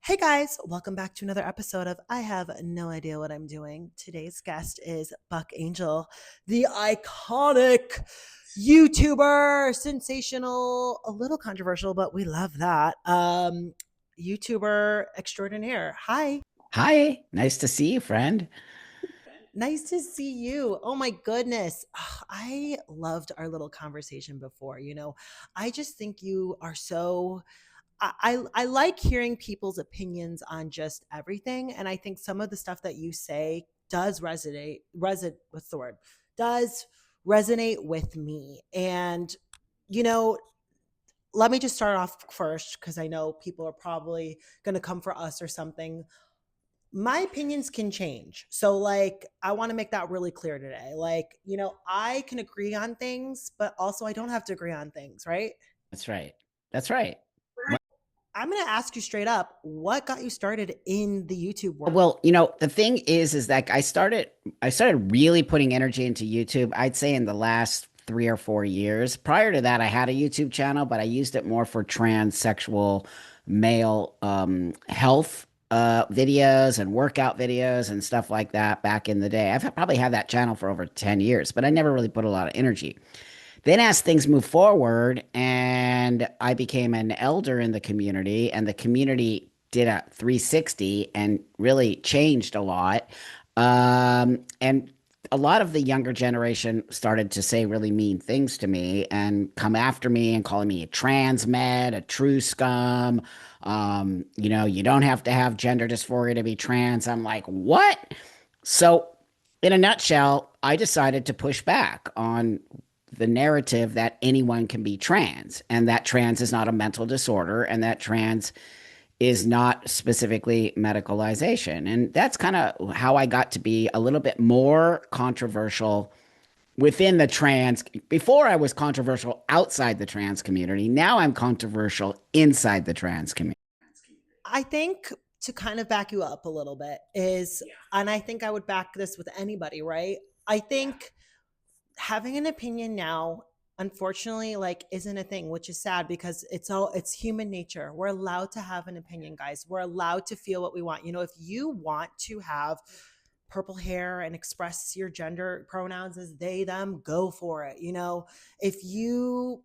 Hey guys, welcome back to another episode of I Have No Idea What I'm Doing. Today's guest is Buck Angel, the iconic YouTuber, sensational, a little controversial, but we love that. YouTuber extraordinaire. Hi. Hi, nice to see you, friend. Nice to see you. Oh my goodness. I loved our little conversation before. I just think you are so I like hearing people's opinions on just everything, and I think some of the stuff that you say does what's the word? Does resonate with me. And you know, let me just start off first because I know people are probably going to come for us or something. My opinions can change. So like I want to make that really clear today. Like, I can agree on things, but also I don't have to agree on things, right? That's right. That's right. I'm going to ask you straight up, what got you started in the YouTube world? Well, the thing is that I started really putting energy into YouTube, I'd say in the last 3 or 4 years. Prior to that, I had a YouTube channel, but I used it more for transsexual male health videos and workout videos and stuff like that back in the day. I've probably had that channel for over 10 years, but I never really put a lot of energy. Then, as things move forward, and I became an elder in the community, and the community did a 360 and really changed a lot. And a lot of the younger generation started to say really mean things to me and come after me and calling me a trans med, a true scum. You don't have to have gender dysphoria to be trans. I'm like, what? So, in a nutshell, I decided to push back on the narrative that anyone can be trans and that trans is not a mental disorder and that trans is not specifically medicalization. And that's kind of how I got to be a little bit more controversial within the trans. Before I was controversial outside the trans community. Now I'm controversial inside the trans community. I think to kind of back you up a little bit is, and I think I would back this with anybody, right? I think having an opinion now, unfortunately, like isn't a thing, which is sad because it's human nature. We're allowed to have an opinion, guys. We're allowed to feel what we want. If you want to have purple hair and express your gender pronouns as they them, go for it. If you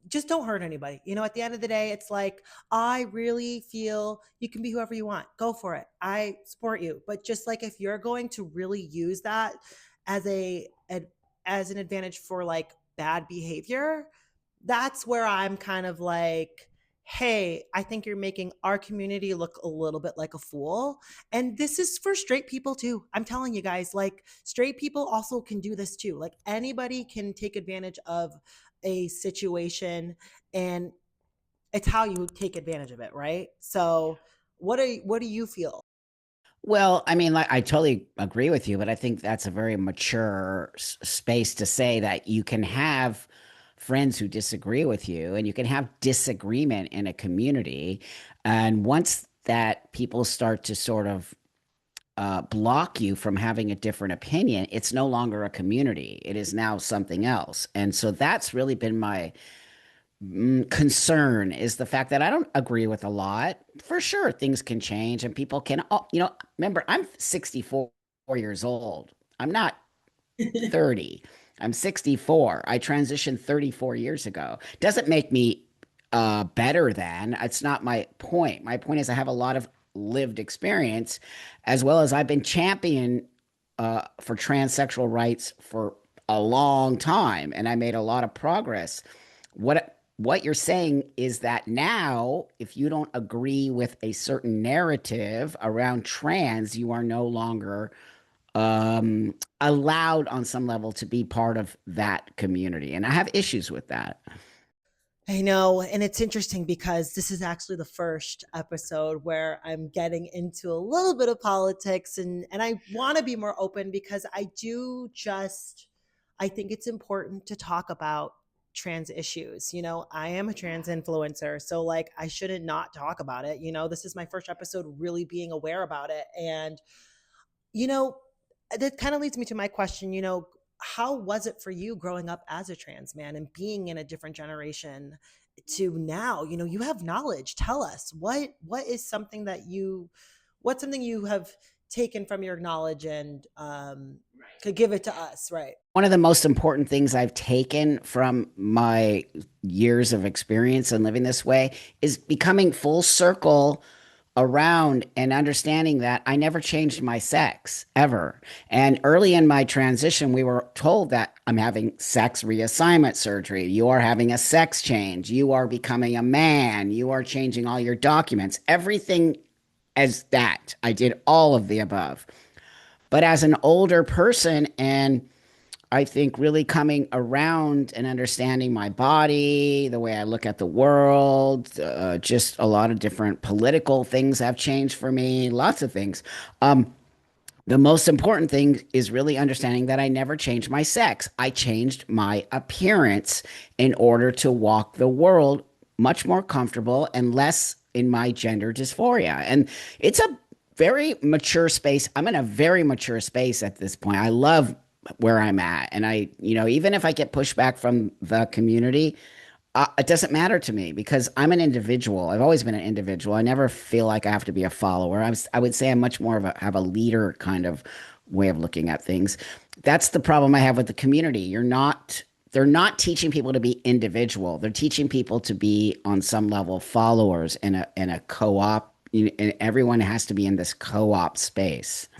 just don't hurt anybody. At the end of the day, it's like, I really feel you can be whoever you want. Go for it. I support you. But just like if you're going to really use that as as an advantage for like bad behavior, that's where I'm kind of like, hey, I think you're making our community look a little bit like a fool. And this is for straight people too. I'm telling you guys, like straight people also can do this too. Like anybody can take advantage of a situation, and it's how you take advantage of it, right? So what do you feel? Well, I mean, like, I totally agree with you, but I think that's a very mature space to say that you can have friends who disagree with you and you can have disagreement in a community. And once that people start to sort of block you from having a different opinion, it's no longer a community. It is now something else. And so that's really been my concern is the fact that I don't agree with a lot. For sure, things can change and people can, remember, I'm 64 years old. I'm not 30. I'm 64. I transitioned 34 years ago. Doesn't make me better than. It's not my point. My point is I have a lot of lived experience as well as I've been champion for transsexual rights for a long time and I made a lot of progress. What you're saying is that now, if you don't agree with a certain narrative around trans, you are no longer allowed on some level to be part of that community. And I have issues with that. I know. And it's interesting because this is actually the first episode where I'm getting into a little bit of politics, and I want to be more open because I think it's important to talk about trans issues. I am a trans influencer, so like I shouldn't not talk about it. This is my first episode really being aware about it. And you know, that kind of leads me to my question, how was it for you growing up as a trans man and being in a different generation? to now, you have knowledge. Tell us what is something that what's something you have taken from your knowledge and could give it to us, right? One of the most important things I've taken from my years of experience and living this way is becoming full circle around and understanding that I never changed my sex ever. And early in my transition, we were told that I'm having sex reassignment surgery. You are having a sex change. You are becoming a man. You are changing all your documents. Everything as that. I did all of the above. But as an older person, and I think really coming around and understanding my body, the way I look at the world, just a lot of different political things have changed for me, lots of things. The most important thing is really understanding that I never changed my sex. I changed my appearance in order to walk the world much more comfortable and less in my gender dysphoria. And it's a very mature space. I'm in a very mature space at this point. I love where I'm at. And even if I get pushback from the community, it doesn't matter to me because I'm an individual. I've always been an individual. I never feel like I have to be a follower. I would say I'm much more of have a leader kind of way of looking at things. That's the problem I have with the community. They're not teaching people to be individual. They're teaching people to be on some level followers in a co-op. And everyone has to be in this co-op space.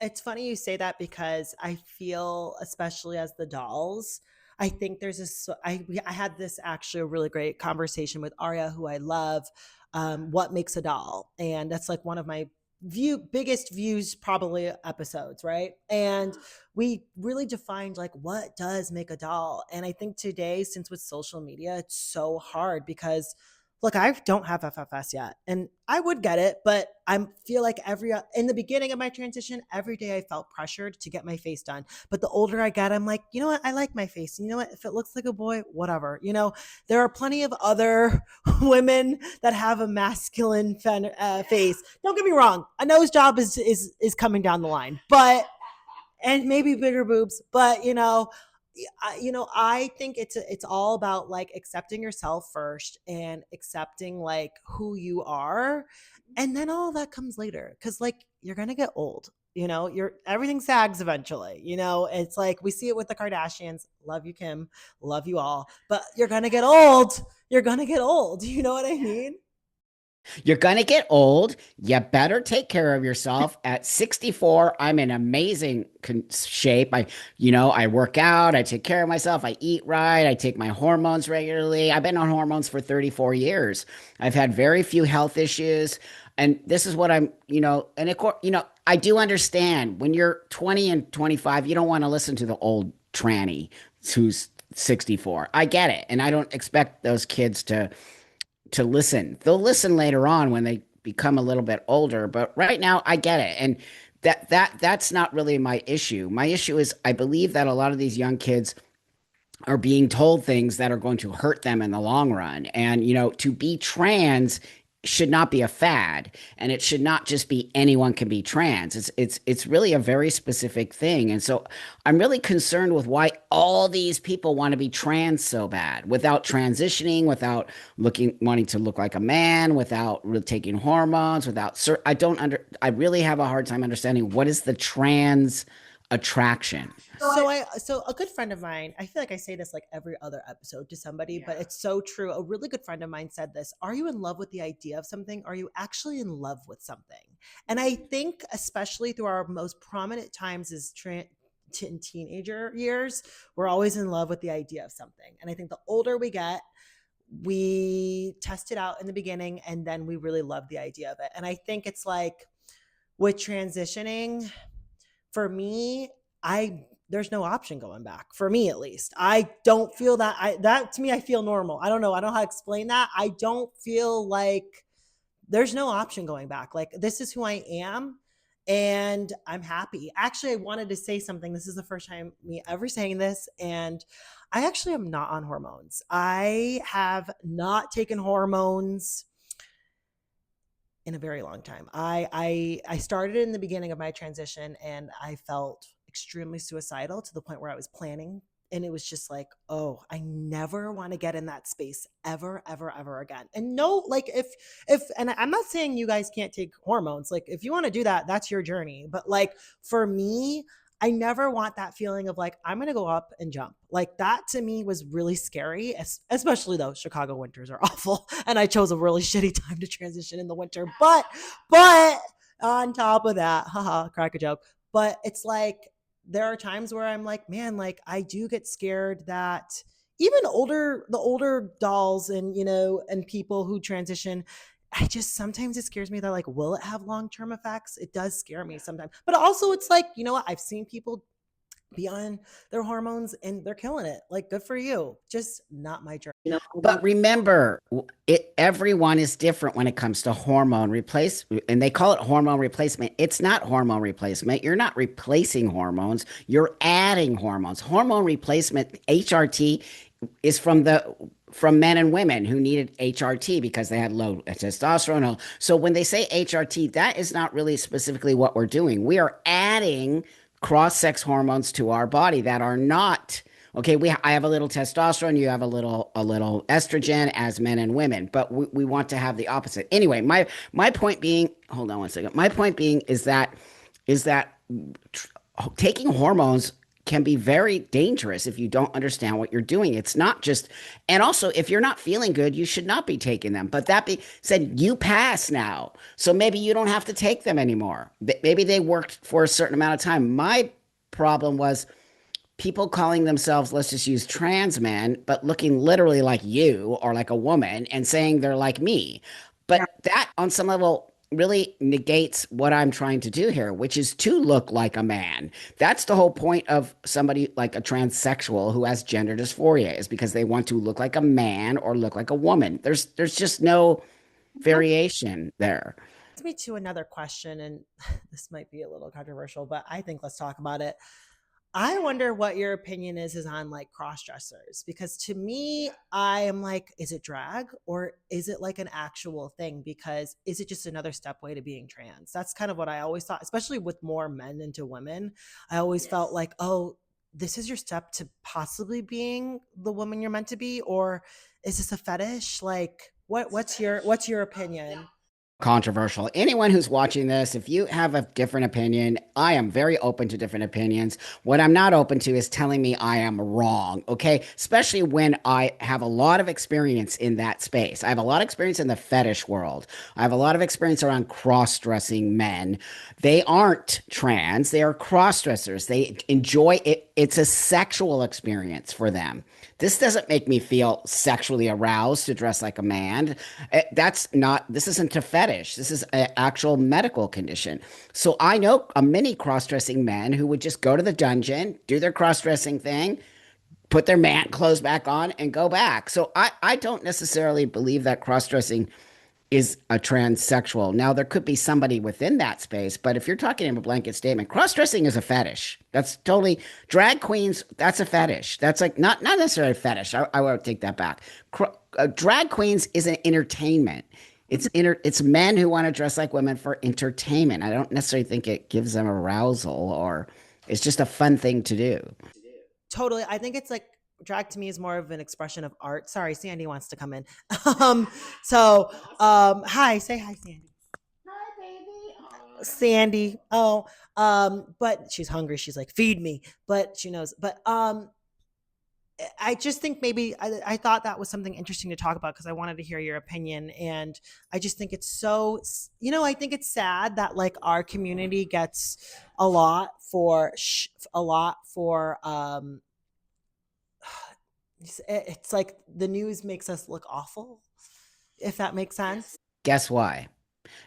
It's funny you say that because I feel, especially as the dolls, I think there's this. I had this actually a really great conversation with Arya, who I love. What makes a doll, and that's like one of my biggest views probably episodes, right? And we really defined like what does make a doll, and I think today, since with social media, it's so hard because look, I don't have FFS yet, and I would get it, but I feel like in the beginning of my transition, every day I felt pressured to get my face done. But the older I get, I'm like, you know what? I like my face. And you know what? If it looks like a boy, whatever. There are plenty of other women that have a masculine face. Don't get me wrong. A nose job is coming down the line, but and maybe bigger boobs, but I think it's all about like accepting yourself first and accepting like who you are, and then all that comes later because like you're gonna get old. You're everything sags eventually. It's like we see it with the Kardashians. Love you, Kim. Love you all, but you're gonna get old. You're gonna get old. You know what I mean? You're going to get old. You better take care of yourself. At 64, I'm in amazing shape. I work out, I take care of myself, I eat right, I take my hormones regularly. I've been on hormones for 34 years. I've had very few health issues. And this is what and of course, I do understand when you're 20 and 25, you don't want to listen to the old tranny who's 64. I get it. And I don't expect those kids to listen. They'll listen later on when they become a little bit older, but right now I get it. And that's not really my issue. My issue is I believe that a lot of these young kids are being told things that are going to hurt them in the long run. And to be trans should not be a fad, and it should not just be anyone can be trans. It's really a very specific thing. And so I'm really concerned with why all these people want to be trans so bad without transitioning, without wanting to look like a man, without really taking hormones, I really have a hard time understanding what is the trans attraction. So a good friend of mine, I feel like I say this like every other episode to somebody, but it's so true. A really good friend of mine said this: are you in love with the idea of something? Are you actually in love with something? And I think especially through our most prominent times as in teenager years, we're always in love with the idea of something. And I think the older we get, we test it out in the beginning and then we really love the idea of it. And I think it's like with transitioning, for me, I there's no option going back. For me at least. I don't feel that that to me I feel normal. I don't know. I don't know how to explain that. I don't feel like there's no option going back. Like this is who I am and I'm happy. Actually, I wanted to say something. This is the first time me ever saying this, and I actually am not on hormones. I have not taken hormones in a very long time. I started in the beginning of my transition and I felt extremely suicidal to the point where I was planning and it was just like, oh, I never want to get in that space ever, ever, ever again. And no, like if and I'm not saying you guys can't take hormones. Like if you want to do that, that's your journey. But like for me, I never want that feeling of like I'm gonna go up and jump. Like that to me was really scary, especially though Chicago winters are awful, and I chose a really shitty time to transition in the winter. But on top of that, haha, crack a joke. But it's like there are times where I'm like, man, like I do get scared that even the older dolls and and people who transition, I just sometimes it scares me that like, will it have long term effects? It does scare me sometimes, but also it's like, you know what? I've seen people be on their hormones and they're killing it. Like, good for you. Just not my journey. But remember, everyone is different when it comes to hormone replace, and they call it hormone replacement. It's not hormone replacement. You're not replacing hormones. You're adding hormones. Hormone replacement, HRT, is from men and women who needed HRT because they had low testosterone. So when they say HRT, that is not really specifically what we're doing. We are adding cross-sex hormones to our body that are not okay. I have a little testosterone, you have a little estrogen as men and women, but we want to have the opposite. Anyway, my point being, hold on one second. My point being is that taking hormones can be very dangerous if you don't understand what you're doing. It's not just, and also if you're not feeling good, you should not be taking them. But that being said, you pass now. So maybe you don't have to take them anymore. Maybe they worked for a certain amount of time. My problem was people calling themselves, let's just use trans men, but looking literally like you or like a woman and saying they're like me. But that on some level really negates what I'm trying to do here, which is to look like a man. That's the whole point of somebody like a transsexual who has gender dysphoria, is because they want to look like a man or look like a woman. There's just no variation there. Brings me to another question, and this might be a little controversial, but I think let's talk about it. I wonder what your opinion is on like cross dressers, because to me, I am like, is it drag or is it like an actual thing? Because is it just another step way to being trans? That's kind of what I always thought, especially with more men into women. I always felt like, oh, this is your step to possibly being the woman you're meant to be, or is this a fetish? Like, what's your opinion? Controversial. Anyone who's watching this, if you have a different opinion, I am very open to different opinions. What I'm not open to is telling me I am wrong, okay? Especially when I have a lot of experience in that space. I have a lot of experience in the fetish world. I have a lot of experience around cross-dressing men. They aren't trans, they are cross-dressers. They enjoy it. It's a sexual experience for them. This doesn't make me feel sexually aroused to dress like a man. This isn't a fetish. This is an actual medical condition. So I know a many cross dressing men who would just go to the dungeon, do their cross dressing thing, put their man clothes back on, and go back. So I don't necessarily believe that cross dressing is a transsexual. Now, there could be somebody within that space, but if you're talking in a blanket statement, cross dressing is a fetish. That's totally drag queens. That's a fetish. That's like not necessarily a fetish. I would take that back. Drag queens is an entertainment. It's men who want to dress like women for entertainment. I don't necessarily think it gives them arousal, or it's just a fun thing to do. Totally. I think it's like drag to me is more of an expression of art. Sorry, Sandy wants to come in. Um, so hi, say hi, Sandy. Sandy. Oh, but she's hungry. She's like, feed me. But she knows. But I just think maybe I thought that was something interesting to talk about because I wanted to hear your opinion. And I just think it's so, I think it's sad that like our community gets a lot for it's like the news makes us look awful, if that makes sense. Guess why?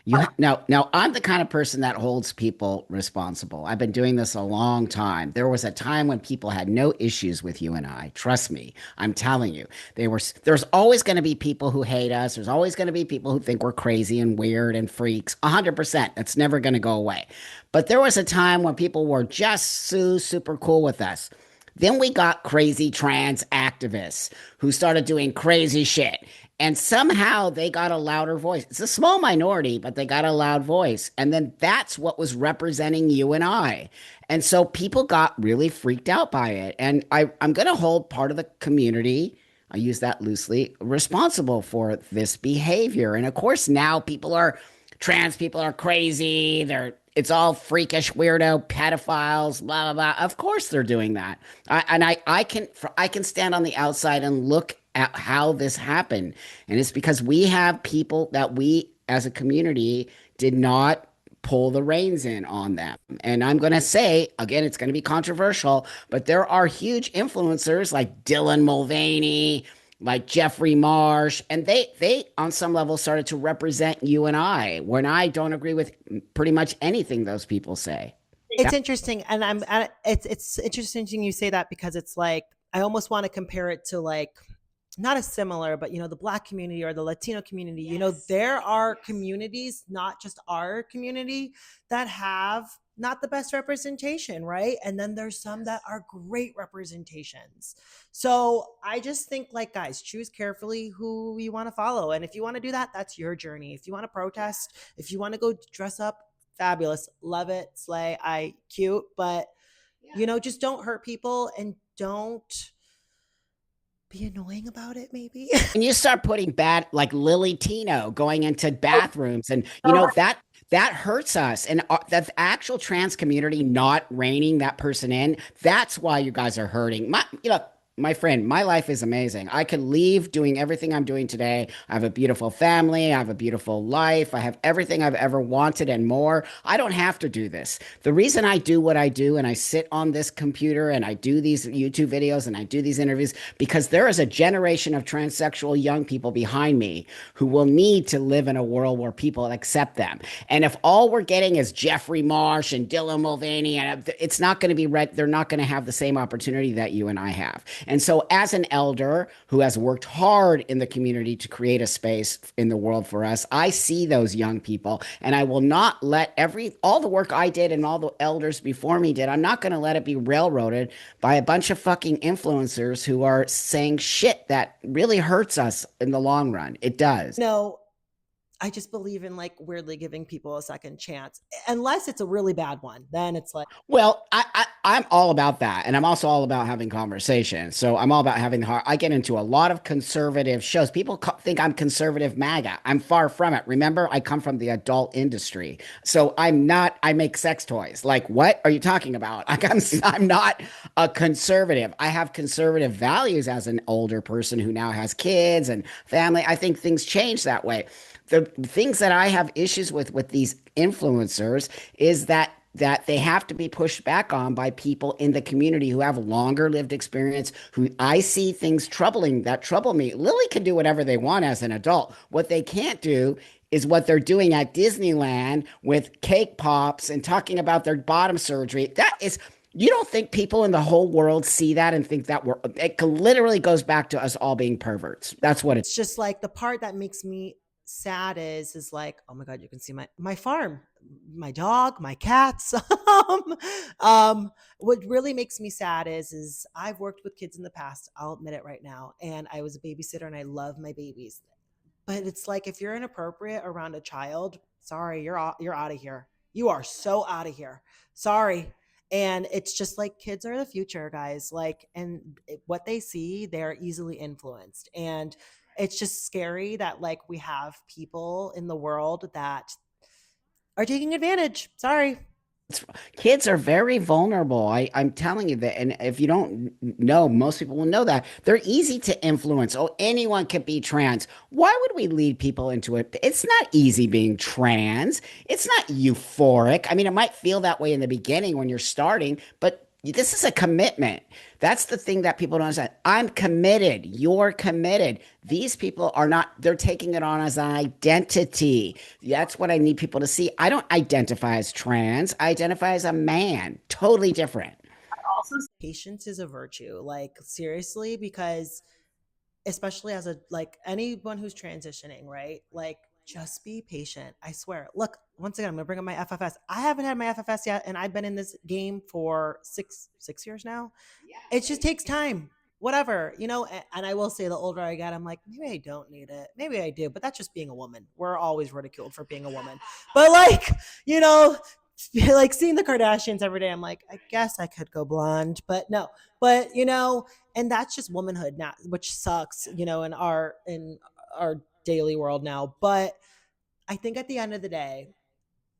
Now I'm the kind of person that holds people responsible. I've been doing this a long time. There was a time when people had no issues with you and I. Trust me, I'm telling you. There's always going to be people who hate us. There's always going to be people who think we're crazy and weird and freaks. 100%. That's never going to go away. But there was a time when people were just so super cool with us. Then we got crazy trans activists who started doing crazy shit. And somehow they got a louder voice. It's a small minority, but they got a loud voice. And then that's what was representing you and I. And so people got really freaked out by it. And I'm going to hold part of the community, I use that loosely, responsible for this behavior. And of course, now trans people are crazy. It's all freakish, weirdo, pedophiles, blah blah blah. Of course, they're doing that. I can stand on the outside and look at how this happened, and it's because we have people that we, as a community, did not pull the reins in on them. And I'm going to say again, it's going to be controversial, but there are huge influencers like Dylan Mulvaney, like Jeffrey Marsh, and they on some level started to represent you and I when I don't agree with pretty much anything those people say. It's interesting, and it's interesting you say that because it's like I almost want to compare it to like not a similar, but the Black community or the Latino community. There are communities, not just our community, that have not the best representation, right? And then there's some that are great representations. So I just think, like, guys, choose carefully who you want to follow. And if you want to do that, that's your journey. If you want to protest, if you want to go dress up, fabulous, love it, slay, I cute, but just don't hurt people and don't be annoying about it, maybe. And you start putting bad, like Lily Tino going into bathrooms, and that hurts us. And the actual trans community not reining that person in, that's why you guys are hurting. My friend, my life is amazing. I could leave doing everything I'm doing today. I have a beautiful family. I have a beautiful life. I have everything I've ever wanted and more. I don't have to do this. The reason I do what I do and I sit on this computer and I do these YouTube videos and I do these interviews because there is a generation of transsexual young people behind me who will need to live in a world where people accept them. And if all we're getting is Jeffrey Marsh and Dylan Mulvaney, and it's not going to be they're not going to have the same opportunity that you and I have. And so, as an elder who has worked hard in the community to create a space in the world for us, I see those young people, and I will not let all the work I did and all the elders before me did, I'm not going to let it be railroaded by a bunch of fucking influencers who are saying shit that really hurts us in the long run. It does. No, I just believe in like weirdly giving people a second chance, unless it's a really bad one. Then it's like, Well, I'm all about that. And I'm also all about having conversations. So I'm all about having the heart. I get into a lot of conservative shows. People think I'm conservative MAGA. I'm far from it. Remember, I come from the adult industry. So I'm not, I make sex toys. Like, what are you talking about? Like, I'm not a conservative. I have conservative values as an older person who now has kids and family. I think things change that way. The things that I have issues with these influencers is that they have to be pushed back on by people in the community who have longer lived experience, who I see things troubling that trouble me. Lily can do whatever they want as an adult. What they can't do is what they're doing at Disneyland with cake pops and talking about their bottom surgery. You don't think people in the whole world see that and think that it literally goes back to us all being perverts. That's what it's just like the part that makes me sad is like, oh my god, you can see my farm, my dog, my cats. What really makes me sad is I've worked with kids in the past, I'll admit it right now, and I was a babysitter and I love my babies, but it's like if you're inappropriate around a child, sorry, you're out of here. You are so out of here. Sorry. And it's just like kids are the future, guys. Like, and what they see, they're easily influenced. And it's just scary that like we have people in the world that are taking advantage. Sorry. kids are very vulnerable. I'm telling you that. And if you don't know, most people will know that. They're easy to influence. Oh, anyone can be trans. Why would we lead people into it? It's not easy being trans. It's not euphoric. I mean, it might feel that way in the beginning when you're starting, but this is a commitment. That's the thing that people don't understand. I'm committed. You're committed. These people are not, they're taking it on as an identity. That's what I need people to see. I don't identify as trans. I identify as a man. Totally different. Patience is a virtue. Like, seriously, because especially as a like anyone who's transitioning, right? Like just be patient. I swear. Look, once again, I'm gonna bring up my FFS. I haven't had my FFS yet, and I've been in this game for six years now. It just takes time. Whatever, and I will say the older I get, I'm like, maybe I don't need it. Maybe I do, but that's just being a woman. We're always ridiculed for being a woman. But like, you know, like seeing the Kardashians every day, I'm like, I guess I could go blonde, but no. But and that's just womanhood now, which sucks, in our daily world now. But I think at the end of the day,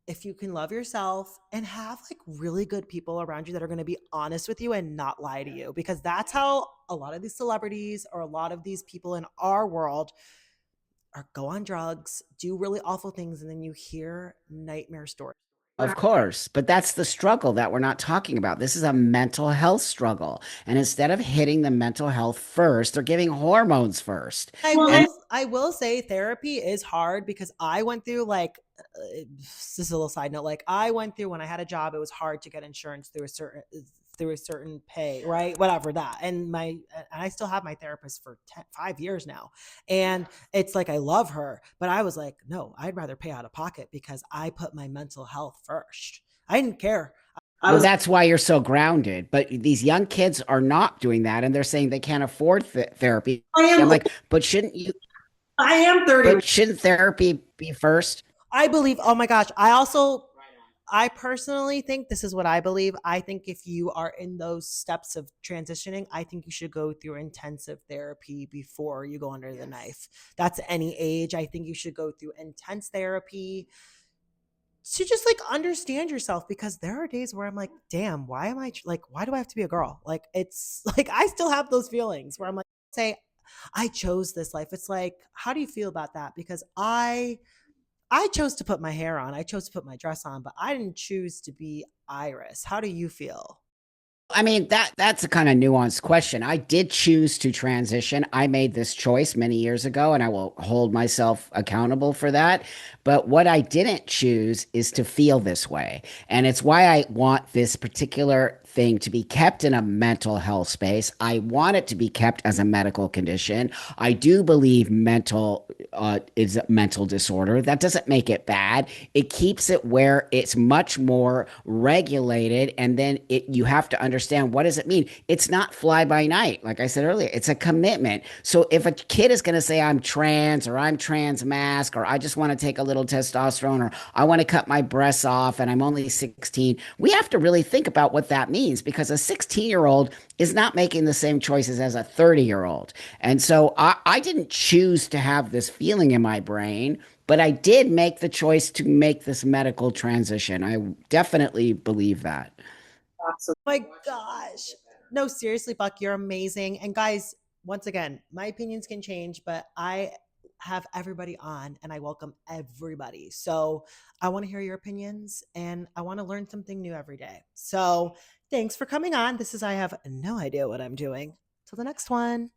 if you can love yourself and have like really good people around you that are going to be honest with you and not lie to you, because that's how a lot of these celebrities or a lot of these people in our world are go on drugs, do really awful things, and then you hear nightmare stories. Of course, but that's the struggle that we're not talking about. This is a mental health struggle. And instead of hitting the mental health first, they're giving hormones first. I And will I will say therapy is hard because I went through like this is a little side note. Like I went through when I had a job, it was hard to get insurance through a certain pay, right? Whatever that. And I still have my therapist for 5 years now. And it's like I love her, but I was like, no, I'd rather pay out of pocket because I put my mental health first. I didn't care. I well, was that's why you're so grounded. But these young kids are not doing that, and they're saying they can't afford therapy. I I'm am like, but shouldn't you? I am 30. But shouldn't therapy be first? I believe, oh my gosh, I personally think this is what I believe. I think if you are in those steps of transitioning, I think you should go through intensive therapy before you go under the knife. That's any age. I think you should go through intense therapy to just like understand yourself, because there are days where I'm like, damn, why am I like, why do I have to be a girl? Like, it's like, I still have those feelings where I'm like, say, I chose this life. It's like, how do you feel about that? Because I chose to put my hair on. I chose to put my dress on, but I didn't choose to be Iris. How do you feel? I mean, that's a kind of nuanced question. I did choose to transition. I made this choice many years ago, and I will hold myself accountable for that. But what I didn't choose is to feel this way. And it's why I want this particular thing to be kept in a mental health space. I want it to be kept as a medical condition. I do believe mental is a mental disorder. That doesn't make it bad. It keeps it where it's much more regulated, and then you have to understand, what does it mean? It's not fly by night. Like I said earlier, it's a commitment. So if a kid is going to say I'm trans, or I'm trans mask, or I just want to take a little testosterone, or I want to cut my breasts off and I'm only 16, we have to really think about what that means, because a 16-year-old is not making the same choices as a 30-year-old. And so I didn't choose to have this feeling in my brain, but I did make the choice to make this medical transition. I definitely believe that. My gosh. No, seriously, Buck, you're amazing. And guys, once again, my opinions can change, but I have everybody on and I welcome everybody. So I want to hear your opinions and I want to learn something new every day. So thanks for coming on. This is I have no idea what I'm doing. Till the next one.